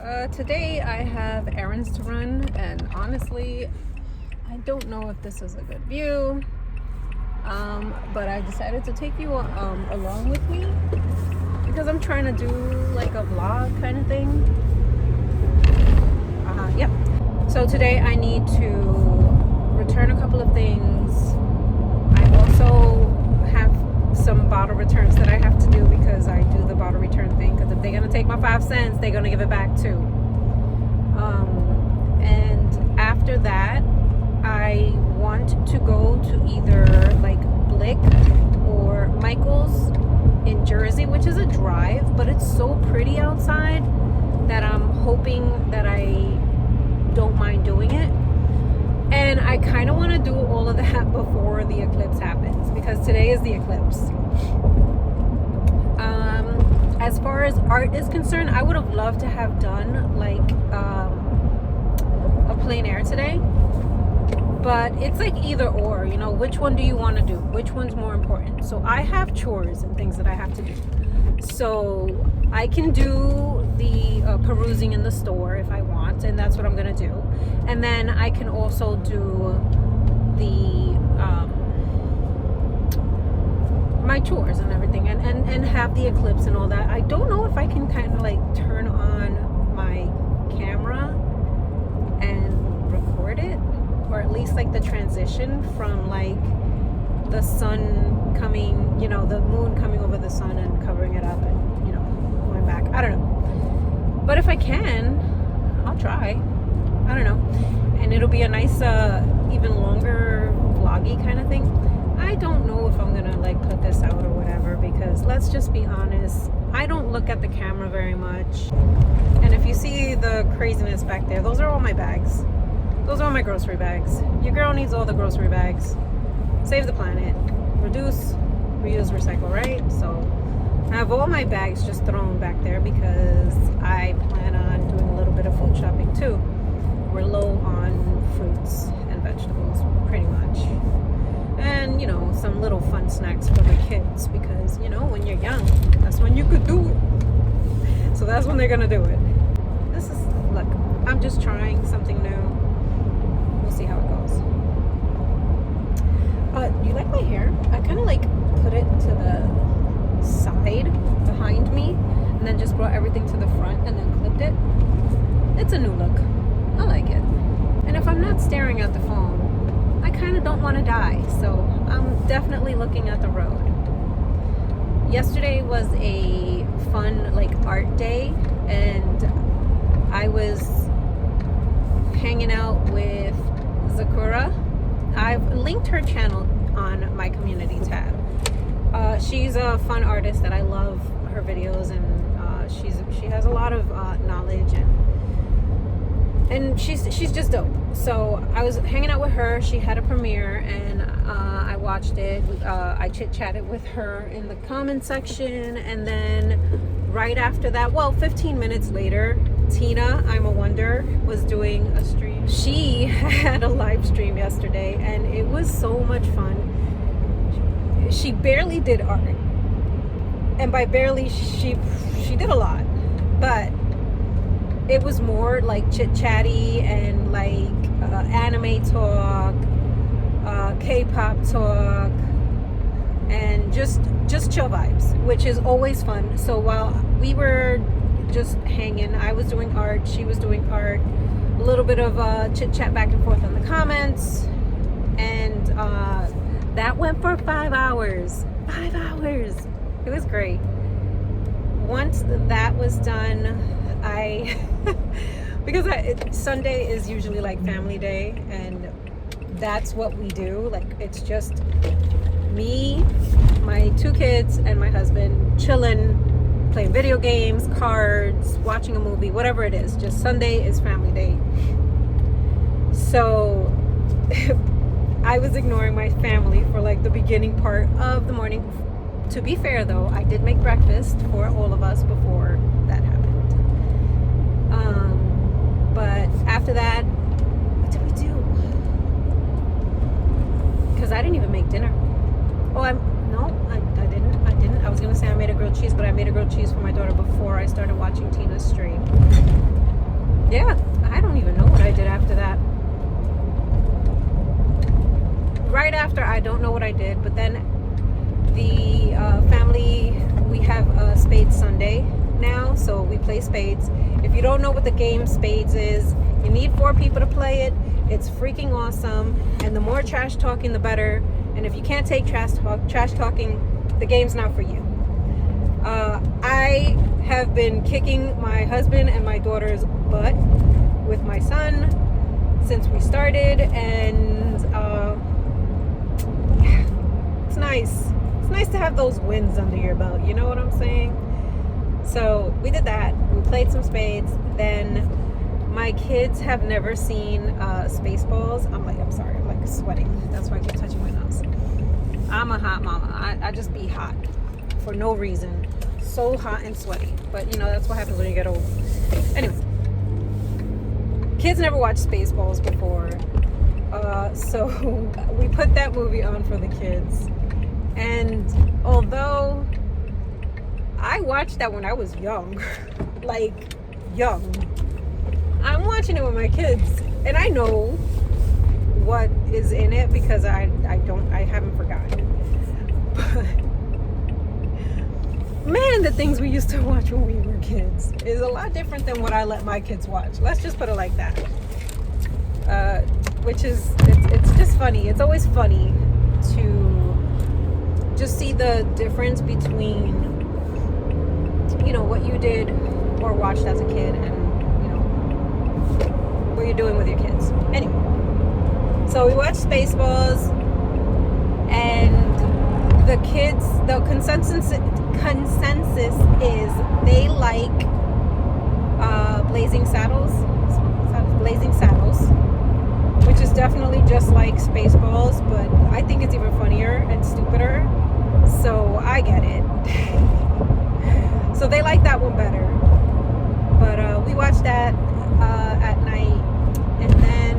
Today I have errands to run, and honestly, I don't know if this is a good view, but I decided to take you along with me because I'm trying to do like a vlog kind of thing. Yep. So today I need to return a couple of things. I also have some bottle returns that I have to do because I do the bottle return thing, because if they're gonna take my 5 cents, they're gonna give it back too. And after that, I want to go to either like Blick or Michael's in Jersey, which is a drive, but it's so pretty outside that I'm hoping that I don't mind doing it. And I kind of want to do all of that before the eclipse happens, because today is the eclipse. As far as art is concerned, I would have loved to have done like a plein air today, but it's like either or, you know, which one do you want to do? Which one's more important? So I have chores and things that I have to do. So I can do the perusing in the store if I want, and that's what I'm gonna do. And then I can also do the my chores and everything, and have the eclipse and all that. I don't know if I can kind of like turn on my camera and record it, or at least like the transition from like the sun coming, you know, the moon coming over the sun and covering it up and, you know, going back. I don't know, but if I can, I'll try. I don't know, and it'll be a nice even longer vloggy kind of thing. I don't know if I'm gonna like put this out or whatever, because let's just be honest, I don't look at the camera very much. And if you see the craziness back there, those are all my bags. Those are all my grocery bags. Your girl needs all the grocery bags. Save the planet. Reduce, reuse, recycle, right? So I have all my bags just thrown back there because I plan on doing a little bit of food shopping too. We're low on fruits and vegetables, pretty much. And, you know, some little fun snacks for the kids, because, you know, when you're young, that's when you could do it. So that's when they're gonna do it. This is, look, I'm just trying something new. We'll see how it goes. Do you like my hair? I kind of like put it to the side behind me and then just brought everything to the front and then clipped it. It's a new look. I like it. And if I'm not staring at the phone, I kind of don't want to die, so I'm definitely looking at the road. Yesterday was a fun like art day, and I was hanging out with Zakura. I've linked her channel on my community tab. She's a fun artist that I love her videos, and she has a lot of knowledge, and she's just dope. So I was hanging out with her. She had a premiere, and I watched it. I chit-chatted with her in the comment section, and then right after that, well, 15 minutes later, Tina, I'm a Wonder, was doing a stream. She had a live stream yesterday, and it was so much fun. She barely did art, and by barely, she did a lot, but it was more like chit-chatty and like anime talk, K-pop talk, and just chill vibes, which is always fun. So while we were just hanging, I was doing art, she was doing art, a little bit of chit-chat back and forth in the comments, and that went for 5 hours. 5 hours. It was great. Once that was done, because Sunday is usually like family day, and that's what we do. Like, it's just me, my 2 kids, and my husband chilling, playing video games, cards, watching a movie, whatever it is. Just Sunday is family day. So I was ignoring my family for like the beginning part of the morning. To be fair though, I did make breakfast for all of us before that happened. But after that, what did we do? Because I didn't even make dinner. Oh, I didn't. I was gonna say I made a grilled cheese, but I made a grilled cheese for my daughter before I started watching Tina's stream. Yeah, I don't even know what I did after that. Right after, I don't know what I did, but then the family, we have a Spades Sunday now, so we play spades. If you don't know what the game Spades is, you need 4 people to play it. It's freaking awesome, and the more trash talking, the better. And if you can't take trash talking, the game's not for you. I have been kicking my husband and my daughter's butt with my son since we started, and it's nice. It's nice to have those wins under your belt, you know what I'm saying? So we did that. We played some spades. Then my kids have never seen Spaceballs. I'm sorry, I'm like sweating. That's why I keep touching my nose. I'm a hot mama. I just be hot for no reason. So hot and sweaty. But you know, that's what happens when you get old. Anyway, kids never watched Spaceballs before. So we put that movie on for the kids. And although I watched that when I was young, like young, I'm watching it with my kids, and I know what is in it because I haven't forgotten. But man, the things we used to watch when we were kids is a lot different than what I let my kids watch. Let's just put it like that. Which is, it's just funny. It's always funny to just see the difference between, you know, what you did or watched as a kid and, you know, what you're doing with your kids. Anyway, so we watched Spaceballs, and the kids, the consensus is they like Blazing Saddles, which is definitely just like Spaceballs, but I think it's even funnier and stupider, so I get it. So they like that one better. But we watched that at night, and then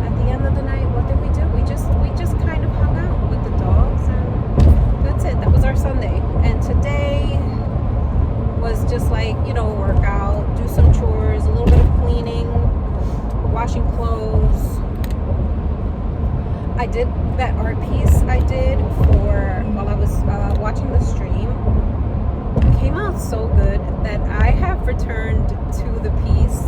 at the end of the night, what did we do? We just kind of hung out with the dogs, and that's it. That was our Sunday. And today was just like, you know, work out, do some chores, a little bit of cleaning, washing clothes. I did that art piece I did while I was watching the stream. It came out so good that I have returned to the piece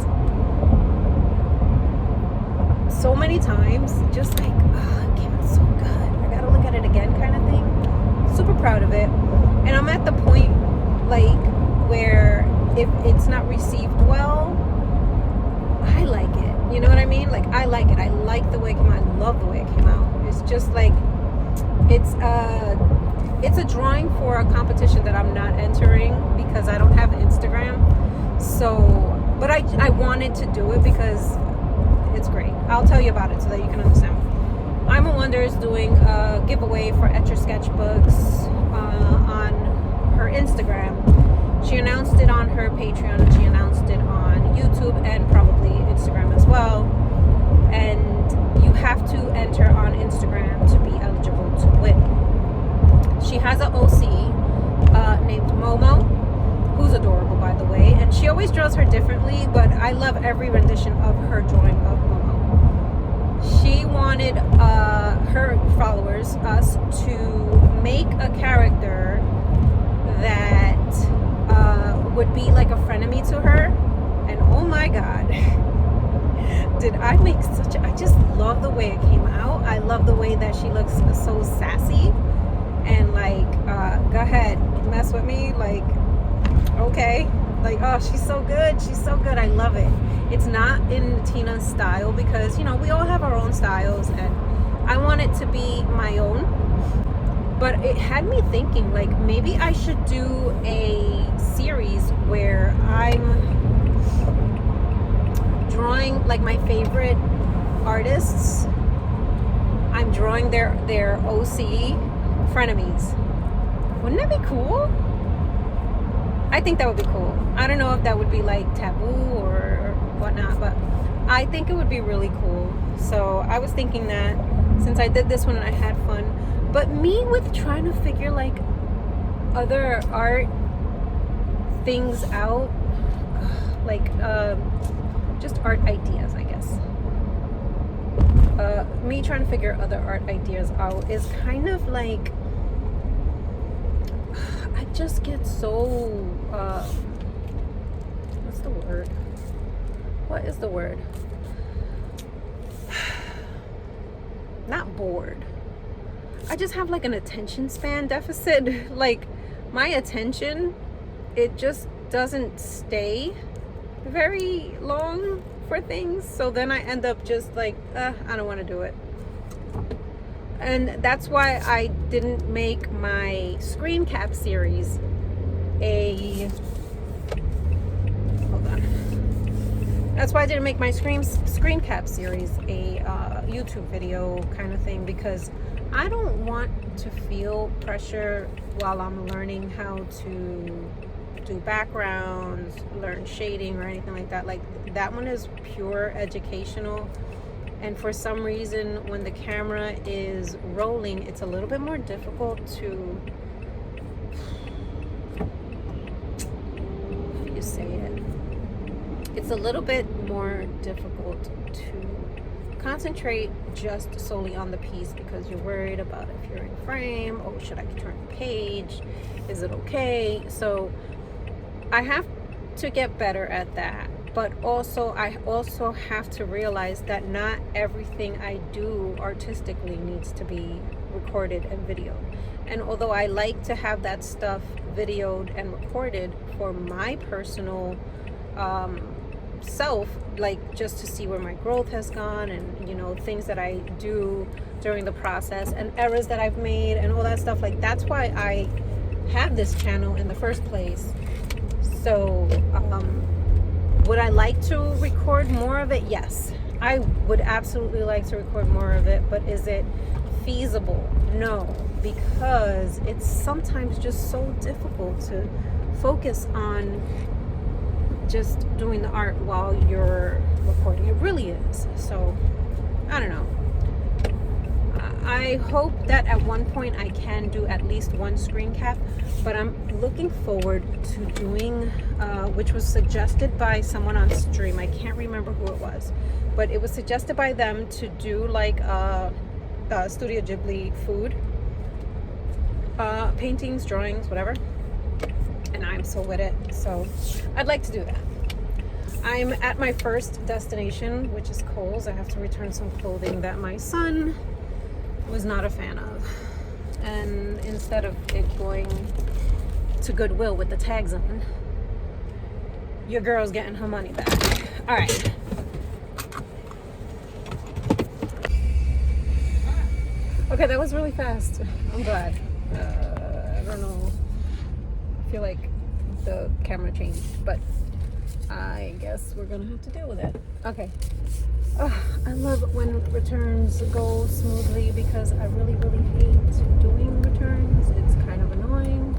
so many times, just like, it came out so good, I gotta look at it again kind of thing. Super proud of it. And I'm at the point like where if it's not received well, I like it. You know what I mean? Like, I like it. I like the way it came out. I love the way it came out. It's just like, it's a drawing for a competition that I'm not entering because I don't have Instagram. So, but I wanted to do it because it's great. I'll tell you about it so that you can understand. I'm a Wonder is doing a giveaway for Etcher Sketchbooks on her Instagram. She announced it on her Patreon, and she announced it on YouTube and probably Instagram as well. And you have to enter on Instagram to be eligible to win. She has an OC named Momo, who's adorable, by the way. And she always draws her differently, but I love every rendition of her drawing of Momo. She wanted her followers, us, to make a character that would be like a frenemy to her. And oh my god, did I make I just love the way it came out. I love the way that she looks so sassy and like, go ahead, mess with me, like, okay, like, oh, she's so good, I love it. It's not in Tina's style because, you know, we all have our own styles, and I want it to be my own. But it had me thinking, like, maybe I should do a series where I'm drawing, like, my favorite artists. I'm drawing their OC frenemies. Wouldn't that be cool? I think that would be cool. I don't know if that would be, like, taboo or whatnot, but I think it would be really cool. So I was thinking that since I did this one and I had fun. But me with trying to figure like other art things out, like just art ideas, I guess. Me trying to figure other art ideas out is kind of like, I just get so what's the word? What is the word? Not bored. I just have like an attention span deficit. Like my attention, it just doesn't stay very long for things. So then I end up just like, I don't want to do it. And that's why I didn't make my screen cap series a, hold on. That's why I didn't make my screen cap series a YouTube video kind of thing, because I don't want to feel pressure while I'm learning how to do backgrounds, learn shading or anything like that. Like that one is pure educational. And for some reason, when the camera is rolling, it's a little bit more difficult to, you say it, it's a little bit more difficult to concentrate just solely on the piece, because you're worried about if you're in frame. Oh, should I turn the page? Is it okay? So I have to get better at that. But also, I also have to realize that not everything I do artistically needs to be recorded and videoed. And although I like to have that stuff videoed and recorded for my personal self, like just to see where my growth has gone, and you know, things that I do during the process and errors that I've made and all that stuff, like that's why I have this channel in the first place. So would I like to record more of it? Yes, I would absolutely like to record more of it, but is it feasible? No, because it's sometimes just so difficult to focus on just doing the art while you're recording. It really is. So I don't know. I hope that at one point I can do at least one screen cap, but I'm looking forward to doing, which was suggested by someone on stream. I can't remember who it was, but it was suggested by them to do like Studio Ghibli food, paintings, drawings, whatever. And I'm so with it, so I'd like to do that. I'm at my first destination, which is Kohl's. I have to return some clothing that my son was not a fan of, and instead of it going to Goodwill with the tags on, your girl's getting her money back. All right. Okay, that was really fast. I'm glad. I don't know. I feel like the camera changed, but I guess we're gonna have to deal with it. Okay. I love when returns go smoothly, because I really hate doing returns. It's kind of annoying,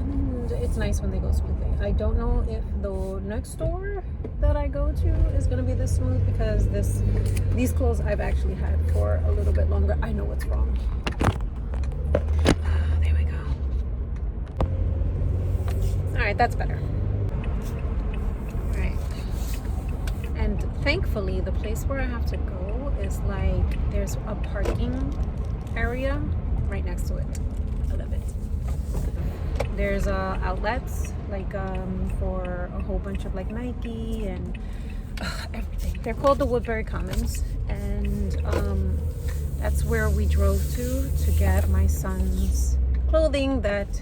and it's nice when they go smoothly. I don't know if the next store that I go to is going to be this smooth, because these clothes I've actually had for a little bit longer. I know what's wrong. There we go. All right, that's better. And thankfully, the place where I have to go is like, there's a parking area right next to it. I love it. There's outlets like for a whole bunch of like Nike and everything. They're called the Woodbury Commons, and that's where we drove to get my son's clothing that,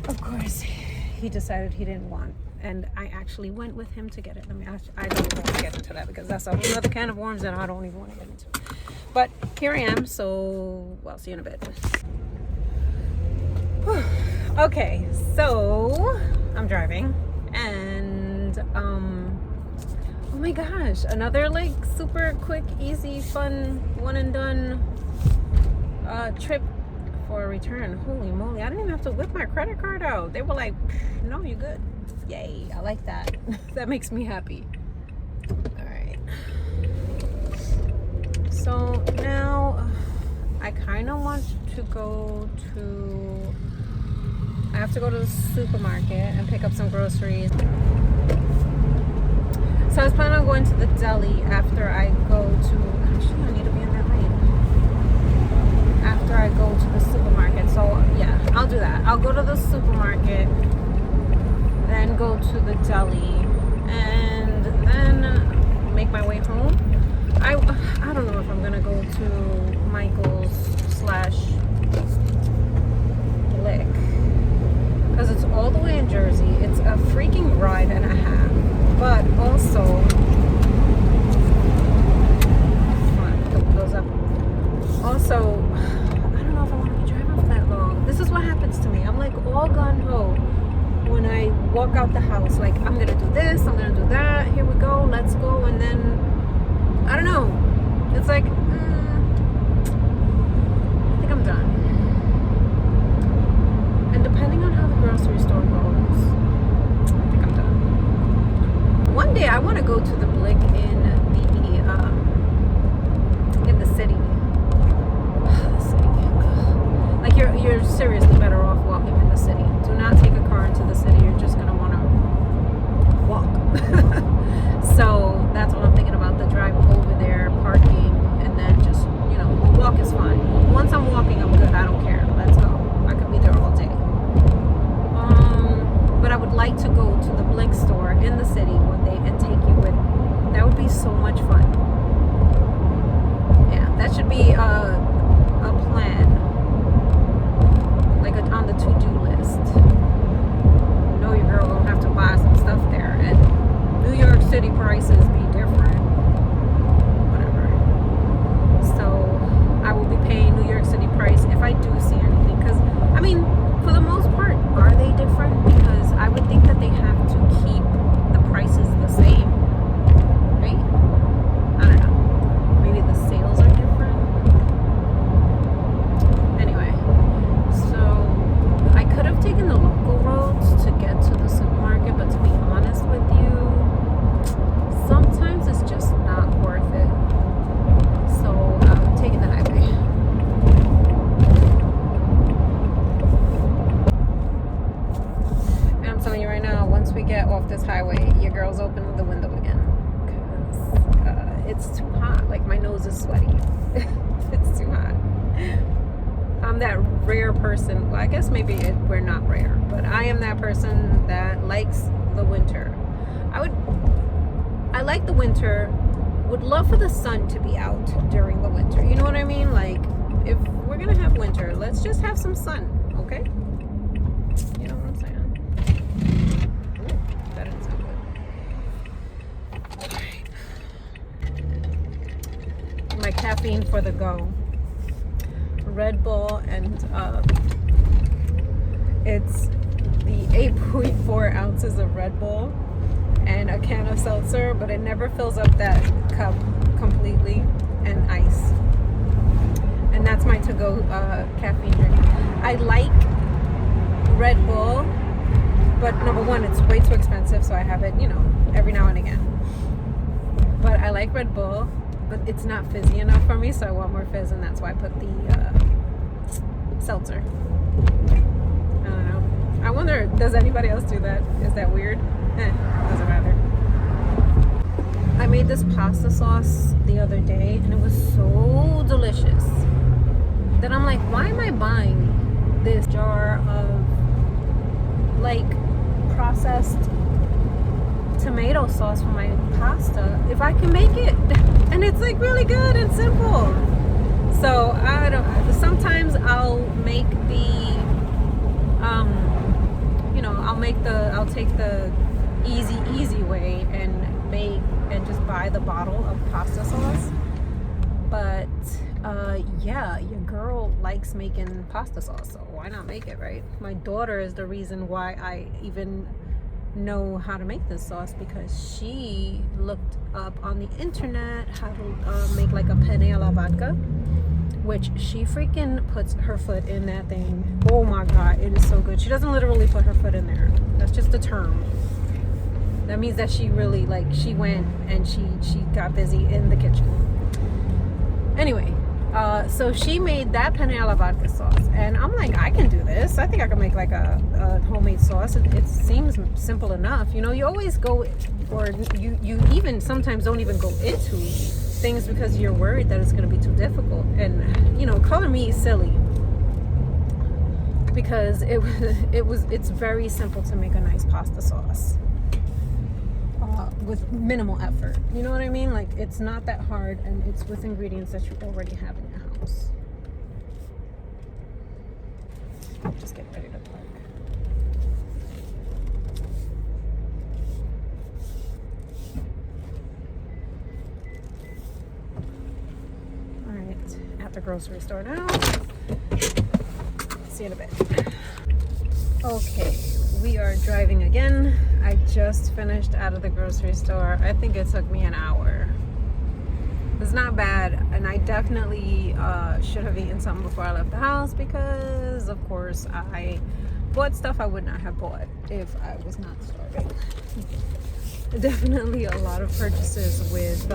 of course, he decided he didn't want. And I actually went with him to get it. I don't want to get into that, because that's a whole other can of worms that I don't even want to get into. But here I am, so I'll see you in a bit. Okay, so I'm driving, and oh my gosh, another like super quick, easy, fun, one and done trip for a return. Holy moly, I didn't even have to whip my credit card out. They were like, no, you're good. Yay, I like that. That makes me happy. All right. So now I kind of want to go to, I have to go to the supermarket and pick up some groceries. So I was planning on going to the deli after I go to, actually I need to be in that lane. After I go to the supermarket. So yeah, I'll do that. I'll go to the supermarket, then go to the deli, and then make my way home. I don't know if I'm gonna go to Michael's / Blick, because it's all the way in Jersey. It's a freaking ride and a half. But also, those up. Also, I don't know if I want to be driving for that long. This is what happens to me. I'm like all gung-ho when I walk out the house. Like, I'm gonna do this, I'm gonna do that. Here we go, let's go. And then I don't know. It's like, I think I'm done. And depending on how the grocery store goes, I think I'm done. One day I want to go to the Blick in the city. The city. Like you're seriously better off walking in the city. Do not take a car into the city. You're just gonna want to walk. So that's what I'm thinking about. The drive over there, parking, and then just walk is fine. Once I'm walking, I'm good. I don't care. Let's go. I could be there all day. But I would like to go to the Blick store in the city one day and take you with me. That would be so much fun. Yeah, that should be a plan, like on the to-do list. You know your girl gonna have to buy some stuff there, and New York City prices be different. Whatever. So I will be paying New York City price if I do see anything. Because I mean, for the most part, are they different? Because I would think that they have to keep the prices the same, right? I don't know. Maybe the sales are different. Anyway, so I could have taken the local roads to get to the supermarket, but to be honest with you, sometimes it's just not worth it. So I'm taking the highway. Telling you right now, once we get off this highway, your girl's opening the window again because it's too hot. Like, my nose is sweaty. It's too hot. I'm that rare person. Well, I guess maybe we're not rare, but I am that person that likes the winter. I like the winter. Would love for the sun to be out during the winter. You know what I mean? Like, if we're gonna have winter, let's just have some sun, okay? You know what I'm saying? That didn't sound good. Alright. My caffeine for the go. Red Bull, and it's the 8.4 ounces of Red Bull and a can of seltzer, but it never fills up that cup completely, and ice. And that's my to-go caffeine drink. I like Red Bull, but number one, it's way too expensive, so I have it, every now and again. But I like Red Bull, but it's not fizzy enough for me, so I want more fizz, and that's why I put the seltzer. I don't know. I wonder, does anybody else do that? Is that weird? Doesn't matter. I made this pasta sauce the other day, and it was so delicious. Then I'm like, why am I buying this jar of processed tomato sauce for my pasta if I can make it? And it's really good and simple. So I don't. Sometimes I'll make I'll take the easy way and just buy the bottle of pasta sauce. But yeah, your girl likes making pasta sauce, so why not make it, right? My daughter is the reason why I even know how to make this sauce, because she looked up on the internet how to make a penne alla vodka, which she freaking puts her foot in that thing. Oh my god, it is so good. She doesn't literally put her foot in there. That's just a term. That means that she really she went and she got busy in the kitchen. Anyway, so she made that penne alla vodka sauce, and I'm like, I can do this. I think I could make like a homemade sauce. It seems simple enough. You know, you always go, or you even sometimes don't even go into things because you're worried that it's going to be too difficult. And, you know, color me silly, because it's very simple to make a nice pasta sauce with minimal effort. You know what I mean? Like, it's not that hard, and it's with ingredients that you already have in your house. Just get ready to park. All right, at the grocery store now. See you in a bit. Okay, we are driving again. I just finished out of the grocery store. I think it took me an hour. It's not bad, and I definitely should have eaten something before I left the house, because of course I bought stuff I would not have bought if I was not starving. Definitely a lot of purchases with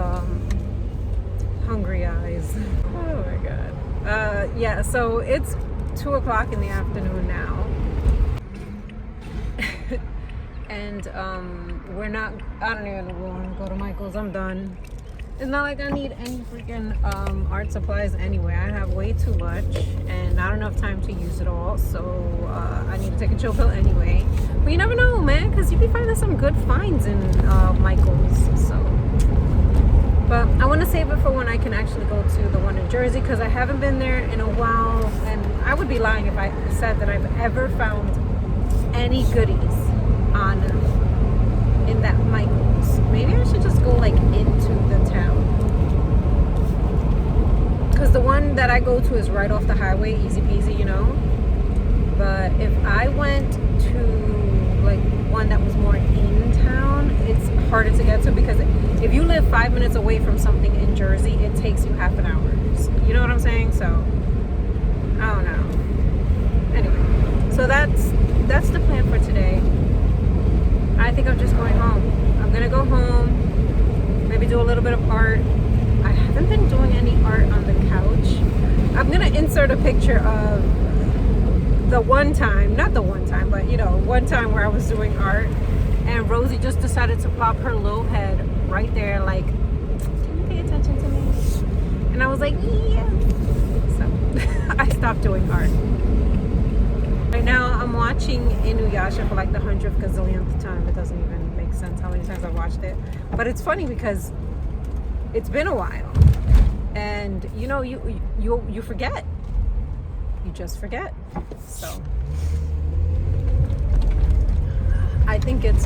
hungry eyes. Oh my god. Yeah, so it's 2 o'clock in the afternoon now. And I don't even want to go to Michael's. I'm done. It's not like I need any freaking art supplies anyway. I have way too much and not enough time to use it all, so I need to take a chill pill anyway. But you never know, man, because you be finding some good finds in Michael's. So, but I want to save it for when I can actually go to the one in Jersey, because I haven't been there in a while, and I would be lying if I said that I've ever found any goodies in that Michael's. Maybe I should just go like into the town, because the one that I go to is right off the highway, easy peasy, you know. But if I went to like one that was more in town, it's harder to get to, because if you live 5 minutes away from something in Jersey, it takes you half an hour. You know what I'm saying? So I don't know. Anyway, so that's the plan for today. I think I'm just going home. I'm gonna go home, maybe do a little bit of art. I haven't been doing any art on the couch. I'm gonna insert a picture of the one time, not the one time, but you know, one time where I was doing art, and Rosie just decided to pop her little head right there, like, can you pay attention to me? And I was like, yeah. So I stopped doing art. Right now I'm watching Inuyasha for like the 100th gazillionth time. It doesn't even make sense how many times I've watched it, but it's funny because it's been a while, and you know, you forget. You just forget. So I think it's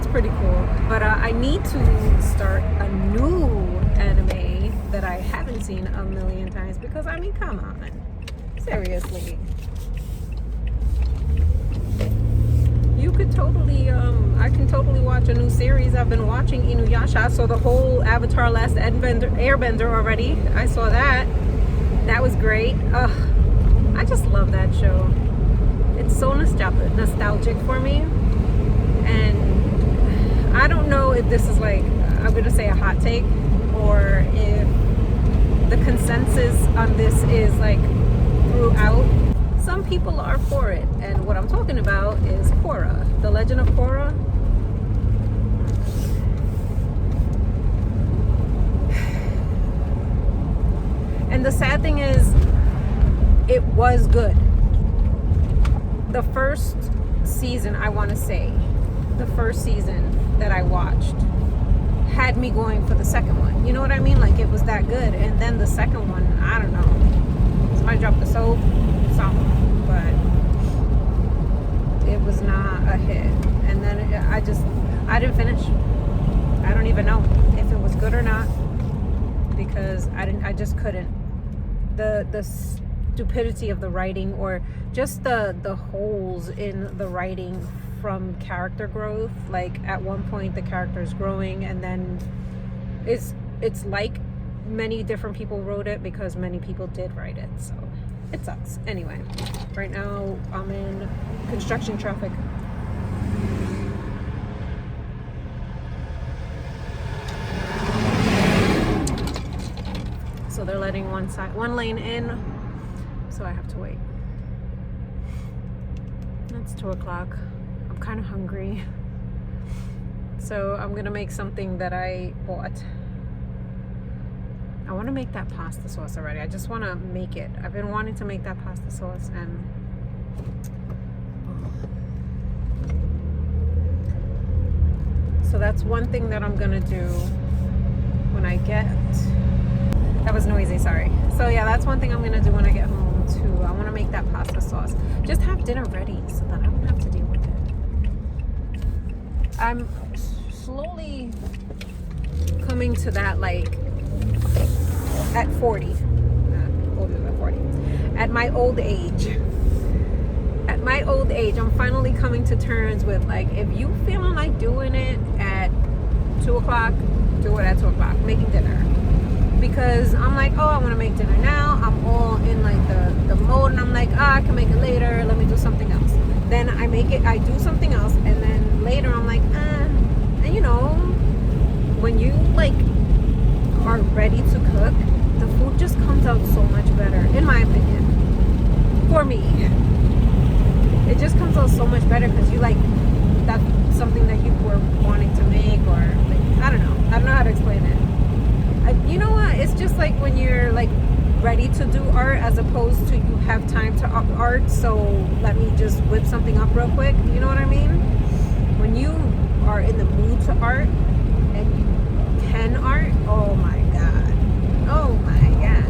pretty cool. But I need to start a new anime that I haven't seen a million times, because I mean, come on, seriously. You could totally I can totally watch a new series. I've been watching Inuyasha. I saw the whole Avatar Last Airbender already. I saw that. That was great. I just love that show. It's so nostalgic for me. And I don't know if this is like, I'm gonna say a hot take, or if the consensus on this is like throughout. Some people are for it, and what I'm talking about is Korra, The Legend of Korra. And the sad thing is, it was good. The first season, I want to say, the first season that I watched had me going for the second one. You know what I mean? Like, it was that good. And then the second one, I don't know. Somebody dropped the soap, something. But it was not a hit. And then I didn't finish. I don't even know if it was good or not, because I just couldn't. The stupidity of the writing, or just the holes in the writing from character growth. Like, at one point the character is growing, and then it's like many different people wrote it, because many people did write it. So it sucks. Anyway, right now I'm in construction traffic. So they're letting one lane in, so I have to wait. It's 2 o'clock. I'm kind of hungry, so I'm gonna make something that I bought. I want to make that pasta sauce already. I just want to make it. I've been wanting to make that pasta sauce, and so that's one thing that I'm gonna do when I get. That was noisy, sorry. So yeah, that's one thing I'm gonna do when I get home too. I want to make that pasta sauce. Just have dinner ready so that I don't have to deal with it. I'm slowly coming to that, like, at 40, older than 40, at my old age, I'm finally coming to terms with, like, if you feeling like doing it at 2 o'clock, do it at 2 o'clock, making dinner. Because I'm like, oh, I want to make dinner now. I'm all in, like, the mode, and I'm like, I can make it later. Let me do something else. Then I do something else, and then later I'm like, and you know, when you, like, are ready to cook, the food just comes out so much better, in my opinion. For me, it just comes out so much better because you, like, that's something that you were wanting to make, or, like, I don't know how to explain it. You know what? It's just like when you're, like, ready to do art, as opposed to you have time to art, so let me just whip something up real quick. You know what I mean? When you are in the mood to art and you can art, oh my god. Oh my god.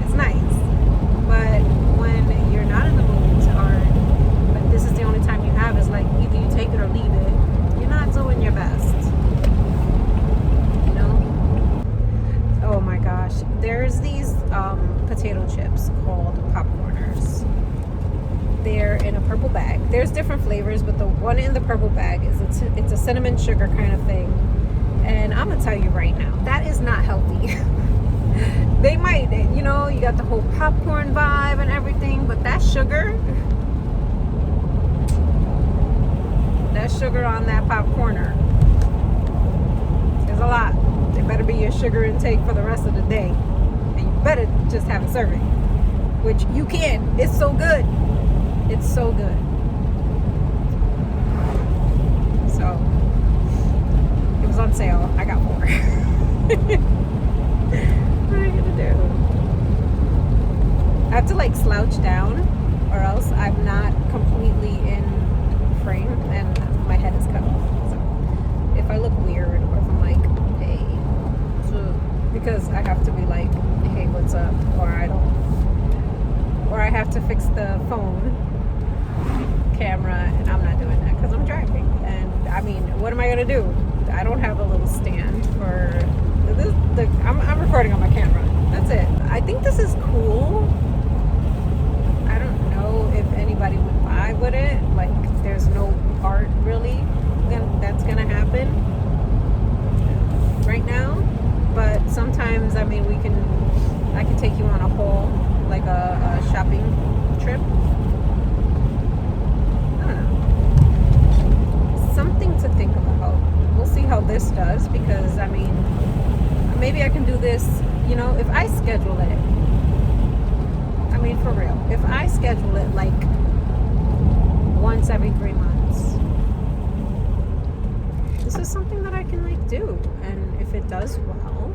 It's nice. But when you're not in the mood to art, but this is the only time you have, is like either you take it or leave it, you're not doing your best. You know? Oh my gosh. There's these potato chips called popcorners. They're in a purple bag. There's different flavors, but the one in the purple bag is it's a cinnamon sugar kind of thing. And I'm gonna tell you right now, that is not healthy. They might, you know, you got the whole popcorn vibe and everything, but that sugar on that popcorner is a lot. It better be your sugar intake for the rest of the day, and you better just have a serving, which you can. It's so good. It's so good. So it was on sale. I got 4. What are you gonna do? I have to, like, slouch down, or else I'm not completely in frame and my head is cut off. So if I look weird, or if I'm like, hey, so, because I have to be like, hey, what's up? Or I have to fix the phone camera, and I'm not doing that because I'm driving. And I mean, what am I gonna do? I don't have a little stand for this. I'm recording on my camera. That's it. I think this is cool. I don't know if anybody would vibe with it. Like, there's no art really that's gonna happen right now. But sometimes, I mean, I can take you on a whole, like a shopping trip. I don't know. Something to think about. We'll see how this does, because, I mean, maybe I can do this, you know, if I schedule it. I mean, for real. If I schedule it, like, once every 3 months, this is something that I can, like, do. And if it does well,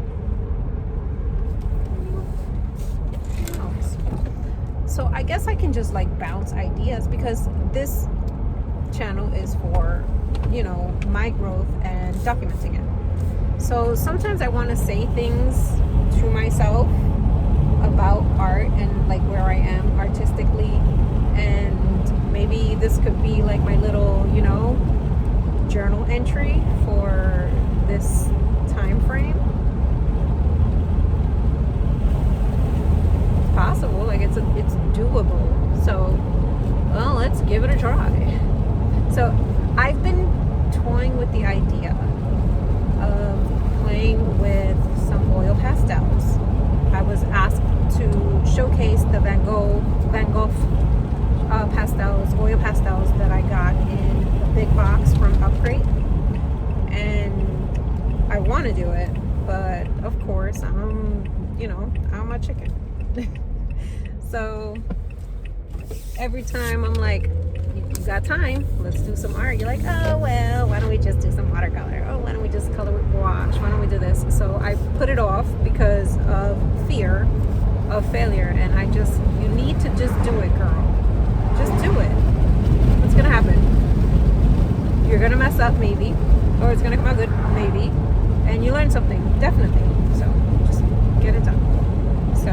who knows? So I guess I can just, like, bounce ideas, because this channel is for, you know, my growth and documenting it. So sometimes I want to say things to myself about art and, like, where I am artistically, and maybe this could be like my little, you know, journal entry for this time frame. It's possible, like, it's doable. So, well, let's give it a try. So I've been toying with the idea of playing with some oil pastels. I was asked to showcase the Van Gogh pastels, oil pastels that I got in the big box from Upgrade, and I want to do it, but of course I'm you know, I'm a chicken. So every time I'm like, you got time, let's do some art. You're like, oh, well, why don't we just do some watercolor? Oh, why don't we just color with gouache? Why don't we do this? So I put it off because of fear of failure. And you need to just do it, girl. Just do it. What's going to happen? You're going to mess up, maybe, or it's going to come out good, maybe. And you learn something, definitely. So just get it done. So,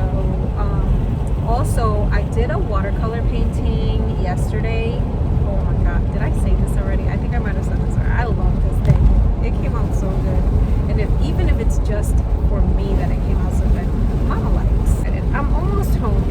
also, I did a watercolor painting yesterday. Oh my God, did I say this already? I think I might have said this already. I love this thing. It came out so good. And even if it's just for me that it came out so good, Mama likes it. I'm almost home,